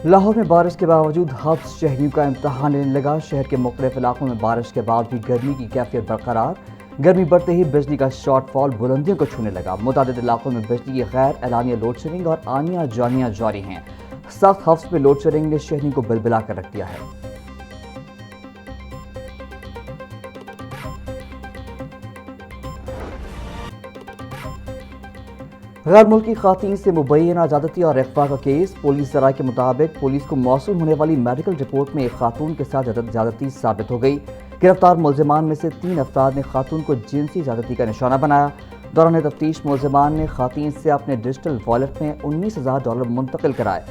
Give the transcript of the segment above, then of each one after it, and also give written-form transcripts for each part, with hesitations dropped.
لاہور میں بارش کے باوجود حفظ شہریوں کا امتحان لینے لگا۔ شہر کے مختلف علاقوں میں بارش کے بعد بھی گرمی کی کیفیت برقرار۔ گرمی بڑھتے ہی بجلی کا شارٹ فال بلندیوں کو چھونے لگا۔ متعدد علاقوں میں بجلی کی غیر اعلانیہ لوڈ شیڈنگ اور آنیاں جانیاں جاری ہیں۔ سخت حفظ میں لوڈ شیڈنگ نے شہریوں کو بلبلا کر رکھ دیا ہے۔ غیر ملکی خواتین سے مبینہ زیادتی اور اغوا کا کیس۔ پولیس ذرائع کے مطابق پولیس کو موصول ہونے والی میڈیکل رپورٹ میں ایک خاتون کے ساتھ زیادتی ثابت ہو گئی۔ گرفتار ملزمان میں سے 3 افراد نے خاتون کو جنسی زیادتی کا نشانہ بنایا۔ دوران تفتیش ملزمان نے خاتون سے اپنے ڈیجیٹل والیٹ میں $19,000 منتقل کرائے۔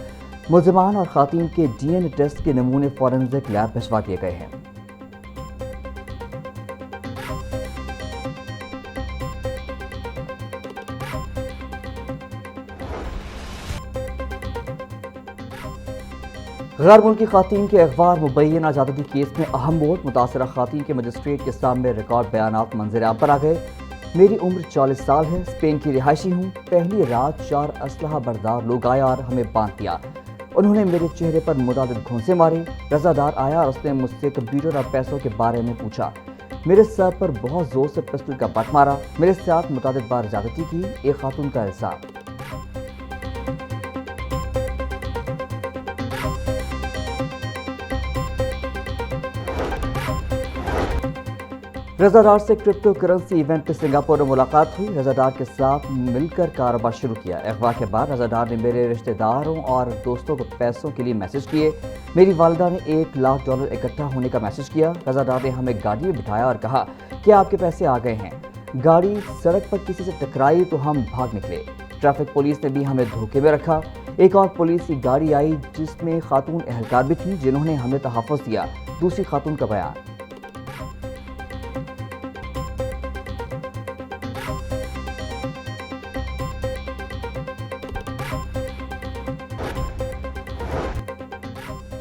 ملزمان اور خاتون کے ڈی این اے ٹیسٹ کے نمونے فورنزک لیب بھجوا دیے گئے ہیں۔ غیر ملکی خواتین کے اغوا اور مبینہ زیادتی کیس میں اہم موڑ۔ متاثرہ خواتین کے مجسٹریٹ کے سامنے ریکارڈ بیانات منظر عام پر آ گئے۔ میری عمر 40 سال ہے، اسپین کی رہائشی ہوں۔ پہلی رات 4 اسلحہ بردار لوگ آئے اور ہمیں باندھ دیا۔ انہوں نے میرے چہرے پر متعدد گھونسے مارے۔ رضادار آیا اور اس نے مجھ سے کمپیوٹر اور پیسوں کے بارے میں پوچھا۔ میرے سر پر بہت زور سے پسٹل کا بٹ مارا۔ میرے ساتھ متعدد بار زیادتی کی۔ ایک خاتون کا الزام۔ رضا ڈار سے کرپٹو کرنسی ایونٹ پہ سنگاپور میں ملاقات ہوئی۔ رضا ڈار کے ساتھ مل کر کاروبار شروع کیا۔ اغوا کے بعد رضا ڈار نے میرے رشتہ داروں اور دوستوں کو پیسوں کے لیے میسج کیے۔ میری والدہ نے $1,00,000 اکٹھا ہونے کا میسج کیا۔ رضا ڈار نے ہمیں گاڑی میں بٹھایا اور کہا کہ آپ کے پیسے آ گئے ہیں۔ گاڑی سڑک پر کسی سے ٹکرائی تو ہم بھاگ نکلے۔ ٹریفک پولیس نے بھی ہمیں دھوکے میں رکھا۔ ایک اور پولیس کی گاڑی آئی جس میں خاتون اہلکار بھی تھیں جنہوں نے ہمیں تحفظ دیا۔ دوسری خاتون کا بیان۔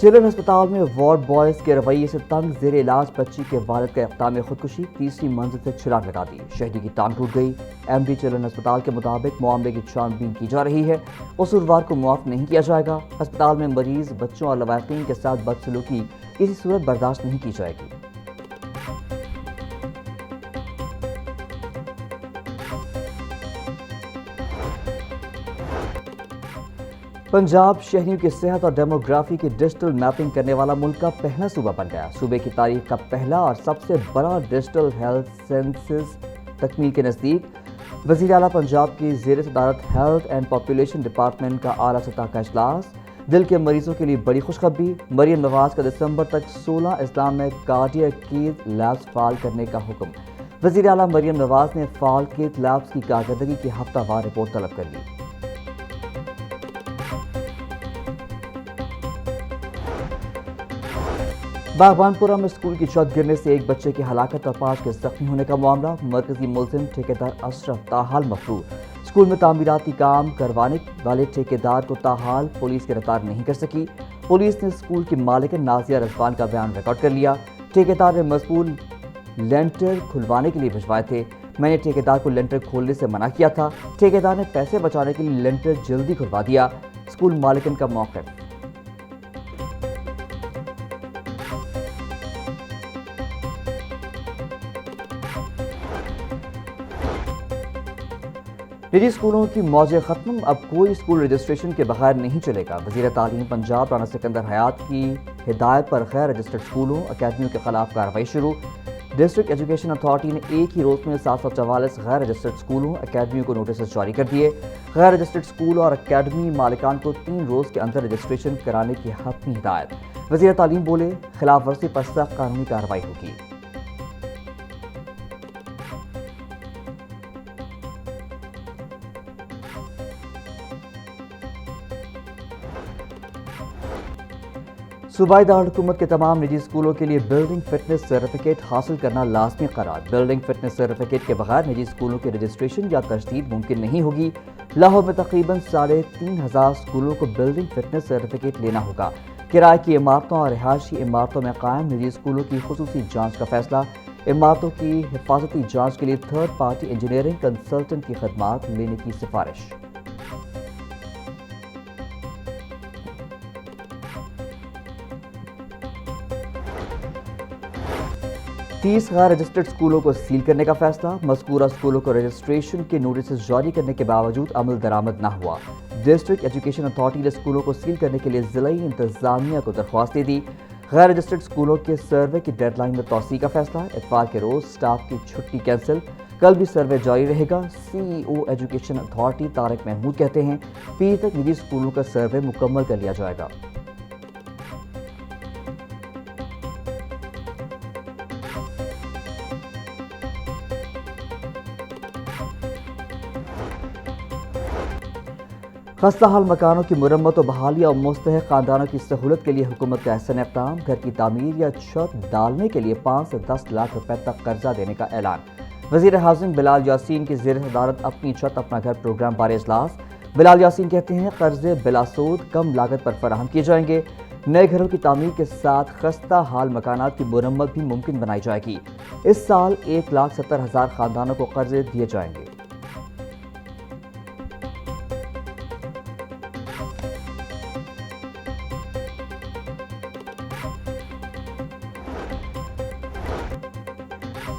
چلڈرن ہسپتال میں وارڈ بوائز کے رویے سے تنگ زیر علاج بچی کے والد کا اقدام خودکشی۔ 3ری منزل سے چھلانگ لگا دی۔ شہری کی ٹانگ ٹوٹ گئی۔ ایم ڈی چلڈرن ہسپتال کے مطابق معاملے کی چھان بین کی جا رہی ہے۔ قصوروار کو معاف نہیں کیا جائے گا۔ ہسپتال میں مریض بچوں اور لواحقین کے ساتھ بدسلوکی کسی صورت برداشت نہیں کی جائے گی۔ پنجاب شہریوں کی صحت اور ڈیموگرافی کی ڈیجیٹل میپنگ کرنے والا ملک کا پہلا صوبہ بن گیا۔ صوبے کی تاریخ کا پہلا اور سب سے بڑا ڈیجیٹل ہیلتھ سینسس تکمیل کے نزدیک۔ وزیر اعلیٰ پنجاب کی زیر صدارت ہیلتھ اینڈ پاپولیشن ڈپارٹمنٹ کا اعلیٰ سطح کا اجلاس۔ دل کے مریضوں کے لیے بڑی خوشخبری۔ مریم نواز کا دسمبر تک 16 اضلاع میں کارڈیاک کیت لیبز فعال کرنے کا حکم۔ وزیر اعلیٰ مریم نواز نے فعال کیت لیبز کی کارکردگی کی ہفتہ وار رپورٹ طلب کر لی۔ باغبان پورہ میں اسکول کی چھت گرنے سے ایک بچے کی ہلاکت اور 5 کے زخمی ہونے کا معاملہ۔ مرکزی ملزم ٹھیکیدار اشرف تاحال مفروض۔ اسکول میں تعمیراتی کام کروانے والے ٹھیکیدار کو تاحال پولیس گرفتار نہیں کر سکی۔ پولیس نے اسکول کی مالکن نازیہ رضوان کا بیان ریکارڈ کر لیا۔ ٹھیکیدار نے مذکور لینٹر کھلوانے کے لیے بھجوائے تھے۔ میں نے ٹھیکیدار کو لینٹر کھولنے سے منع کیا تھا۔ ٹھیکیدار نے پیسے بچانے کے لیے لینٹر جلدی کھلوا دیا۔ اسکول مالکن کا موقف۔ نجی اسکولوں کی موجیں ختم۔ اب کوئی اسکول رجسٹریشن کے بغیر نہیں چلے گا۔ وزیر تعلیم پنجاب رانا سکندر حیات کی ہدایت پر غیر رجسٹرڈ اسکولوں اکیڈمیوں کے خلاف کارروائی شروع۔ ڈسٹرکٹ ایجوکیشن اتھارٹی نے ایک ہی روز میں 744 غیر رجسٹرڈ اسکولوں اکیڈمیوں کو نوٹسز جاری کر دیے۔ غیر رجسٹرڈ اسکول اور اکیڈمی مالکان کو 3 روز کے اندر رجسٹریشن کرانے کی حتمی ہدایت۔ وزیر تعلیم بولے خلاف ورزی پر سخت قانونی کارروائی ہوگی۔ صوبائی دارالحکومت کے تمام نجی اسکولوں کے لیے بلڈنگ فٹنس سرٹیفکیٹ حاصل کرنا لازمی قرار۔ بلڈنگ فٹنس سرٹیفکیٹ کے بغیر نجی اسکولوں کی رجسٹریشن یا تجدید ممکن نہیں ہوگی۔ لاہور میں تقریباً 3,500 اسکولوں کو بلڈنگ فٹنس سرٹیفکیٹ لینا ہوگا۔ کرائے کی عمارتوں اور رہائشی عمارتوں میں قائم نجی اسکولوں کی خصوصی جانچ کا فیصلہ۔ عمارتوں کی حفاظتی جانچ کے لیے تھرڈ پارٹی انجینئرنگ کنسلٹنٹ کی خدمات لینے کی سفارش۔ 30 गैर रजिस्टर्ड स्कूलों को सील करने का फैसला। मज़कूरा स्कूलों को रजिस्ट्रेशन के नोटिस जारी करने के बावजूद अमल दरामद न हुआ। डिस्ट्रिक्ट एजुकेशन अथॉरिटी ने स्कूलों को सील करने के लिए ज़िलाई इंतज़ामिया को दरख्वास्त दे दी। गैर रजिस्टर्ड स्कूलों के सर्वे की डेडलाइन में तोसी का फैसला। इतवार के रोज़ स्टाफ की छुट्टी कैंसिल। कल भी सर्वे जारी रहेगा। CEO education authority Tariq Mahmood कहते हैं पीर तक निजी स्कूलों का सर्वे मुकम्मल कर लिया जाएगा। खस्ता हाल मकानों की मुरम्मत और बहाली और मुस्तहक़ ख़ानदानों की सहूलत के लिए हुकूमत का अहसन इक़दाम। घर की तामीर या छत डालने के लिए 5 से 10 लाख रुपए तक कर्जा देने का ऐलान। वज़ीर हाउसिंग बिलाल यासीन की ज़ेर सदारत अपनी छत अपना घर प्रोग्राम बारे इजलास। बिलाल यासीन कहते हैं कर्जे बिलासूद कम लागत पर फराहम किए जाएंगे। नए घरों की तामीर के साथ खस्ता हाल मकानात की मुरम्मत भी मुमकिन बनाई जाएगी। इस साल 1,70,000 ख़ानदानों को कर्जे दिए जाएंगे।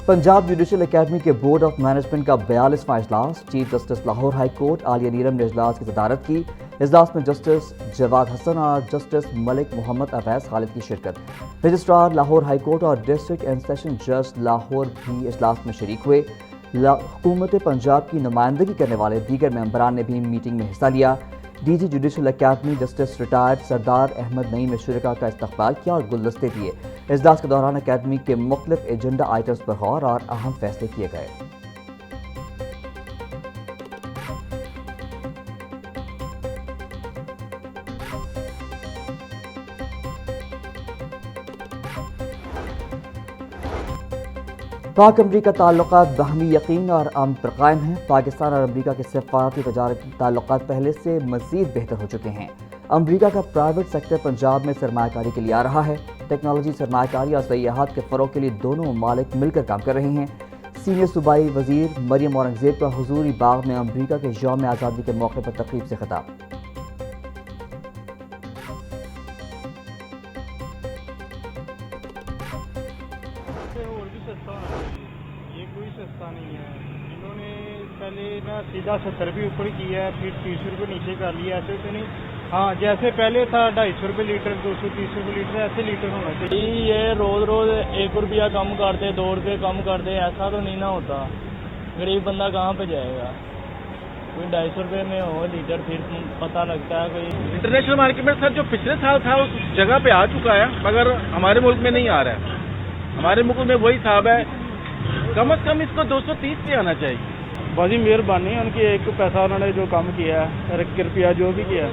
पंजाब जुडिशल अकेडमी के बोर्ड ऑफ मैनेजमेंट का 42वां इजलास। Chief justice Lahore high court Aalia Neelum ने इजलास की सदारत की। इजलास में जस्टिस जवाद हसन और जस्टिस मलिक मोहम्मद अवैस खालिद की शिरकत। रजिस्ट्रार लाहौर हाई कोर्ट और डिस्ट्रिक्ट एंड सेशन जज लाहौर भी इजलास में शरीक हुए। हुकूमत पंजाब की नुमाइंदगी करने वाले दीगर मेंबरान ने भी मीटिंग में हिस्सा लिया। DG judicial academy justice retired Sardar Ahmed Naeem ने शुरका का इस्तकबाल किया और गुलदस्ते दिए। इजलास के दौरान अकेडमी के मुख्तलिफ एजेंडा आइटम्स पर गौर और अहम फैसले किए गए। पाक अमरीका ताल्लुकात बाहमी यकीन और अमन पर कायम हैं। पाकिस्तान और अमरीका के सफारती तजारती ताल्लुकात पहले से मज़ीद बेहतर हो चुके हैं। अमरीका का प्राइवेट सेक्टर पंजाब में सरमायाकारी के लिए आ रहा है। टेक्नोलॉजी, सरमायाकारी और सयाहत के फ़रोग़ के लिए दोनों ममालिक मिलकर काम कर रहे हैं। सीनियर सूबाई वज़ीर मरियम औरंगज़ेब का हुज़ूरी बाग में अमरीका के यौम आज़ादी के मौके पर तकरीब से खिताब। ये कोई सस्ता नहीं है। इन्होंने पहले ना सीधा 70 रुपये ऊपर किया है, फिर 30 रुपये नीचे कर लिया। ऐसे तो नहीं, हाँ जैसे पहले था 250 रुपये लीटर, 230 रुपये लीटर, ऐसे लीटर होना चाहिए। ये रोज रोज 1 रुपया कम कर दे, 2 रुपये कम कर दे, ऐसा तो नहीं ना होता। गरीब बंदा कहाँ पे जाएगा? कोई 250 रुपये में हो लीटर, फिर पता लगता है कोई। इंटरनेशनल मार्केट में सर जो पिछले साल था उस जगह पे आ चुका है, मगर हमारे मुल्क में नहीं आ रहा है। हमारे मुल्क में वही साहब है, कम से कम इसको 230 पे आना चाहिए। बाजी मेहरबानी है उनकी, एक पैसा उन्होंने जो काम किया है, 1 रुपया जो भी किया,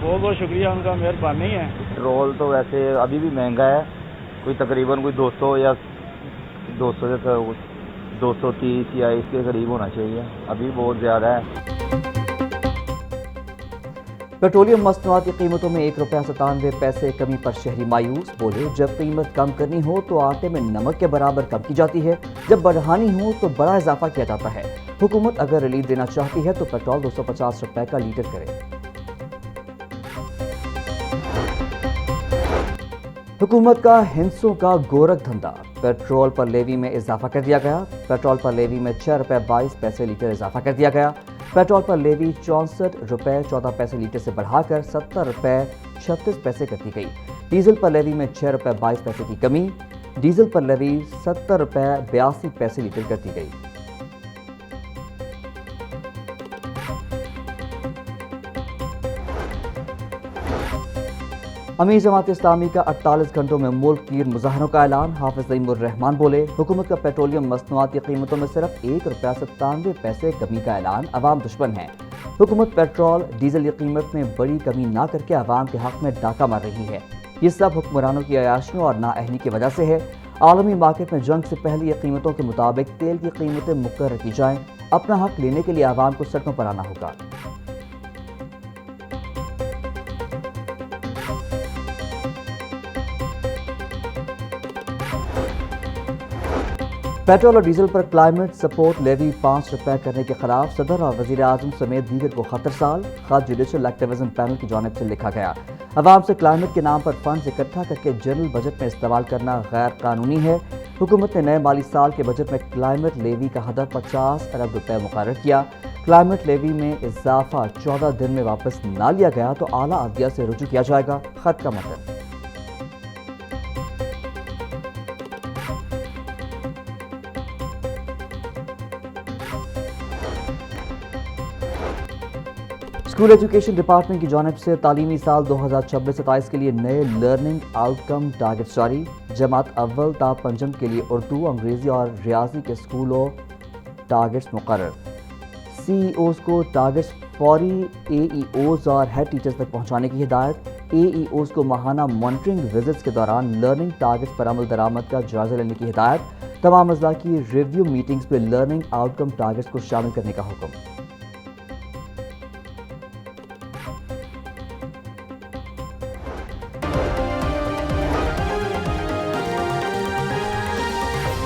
बहुत बहुत शुक्रिया उनका, मेहरबानी है। पेट्रोल तो वैसे अभी भी महंगा है, कोई तकरीबन कोई 200 या 200 से 230 या इसके करीब होना चाहिए, अभी बहुत ज़्यादा है। पेट्रोलियम मसनूआत की कीमतों में 1 रुपया 97 पैसे कमी पर शहरी मायूस। बोले जब कीमत कम करनी हो तो आटे में नमक के बराबर कम की जाती है, जब बढ़ानी हो तो बड़ा इजाफा किया जाता है। हुकूमत अगर रिलीफ देना चाहती है तो पेट्रोल 250 रुपए का लीटर करे। हुकूमत का हिंसों का गोरख धंधा। पेट्रोल पर लेवी में इजाफा कर दिया गया। पेट्रोल पर लेवी में 6 रुपये 22 पैसे लीटर इजाफा कर दिया गया। पेट्रोल पर लेवी 64 रुपये 14 पैसे लीटर से बढ़ाकर 70 रुपये 36 पैसे कर दी गई। डीजल पर लेवी में 6 रुपये 22 पैसे की कमी। डीजल पर लेवी 70 रुपये 82 पैसे लीटर कर दी गई। अमीर जमात इस्लामी का 48 घंटों में मुल्क गिर मुजाहरों का ऐलान। हाफिज ज़ईमुर रहमान बोले हुकूमत का पेट्रोलियम मसनूआत की कीमतों में सिर्फ 1 रुपया 97 पैसे कमी का ऐलान अवाम दुश्मन है। हुकूमत पेट्रोल डीजल की कीमत में बड़ी कमी ना करके अवाम के हक में डाका मार रही है। ये सब हुक्मरानों की अयाशियों और नाअहली की वजह से है। आलमी मार्केट में जंग से पहले ये कीमतों के मुताबिक तेल की कीमतें मुकर्रर की जाएं। अपना हक लेने के लिए अवाम को सड़कों पर आना होगा। पेट्रोल और डीजल पर क्लाइमेट सपोर्ट लेवी 5 रुपए करने के खिलाफ सदर और वजीर आजम समेत दीगर को खतरसाल। खत जुडिशल एक्टिविज्म पैनल की जानिब से लिखा गया। अवाम से क्लाइमेट के नाम पर फंड इकट्ठा करके जनरल बजट में इस्तेमाल करना गैर कानूनी है। हुकूमत ने नए माली साल के बजट में क्लाइमेट लेवी का हदफ 50 अरब रुपए मुकर्रर किया। क्लाइमेट लेवी में इजाफा 14 दिन में वापस ना लिया गया तो आला अदलिया से रुजू किया जाएगा। खत का मतलब स्कूल एजुकेशन डिपार्टमेंट की जानिब से तालीमी साल 2026-27 के लिए नए लर्निंग आउटकम टारगेट्स जारी। जमात अव्वल ता पंजम के लिए उर्दू, अंग्रेजी और रियाजी के स्कूलों टारगेट्स मुकर्रर। CEOs को टारगेट्स फौरी AEOs और हेड टीचर्स तक पहुंचाने की हिदायत। AEOs को माहाना मॉनिटरिंग विजिट्स के दौरान लर्निंग टारगेट्स पर अमल दरामद का जायजा लेने की हिदायत। तमाम अज़ला की रिव्यू मीटिंग्स में लर्निंग आउटकम टारगेट्स को शामिल करने का हुक्म।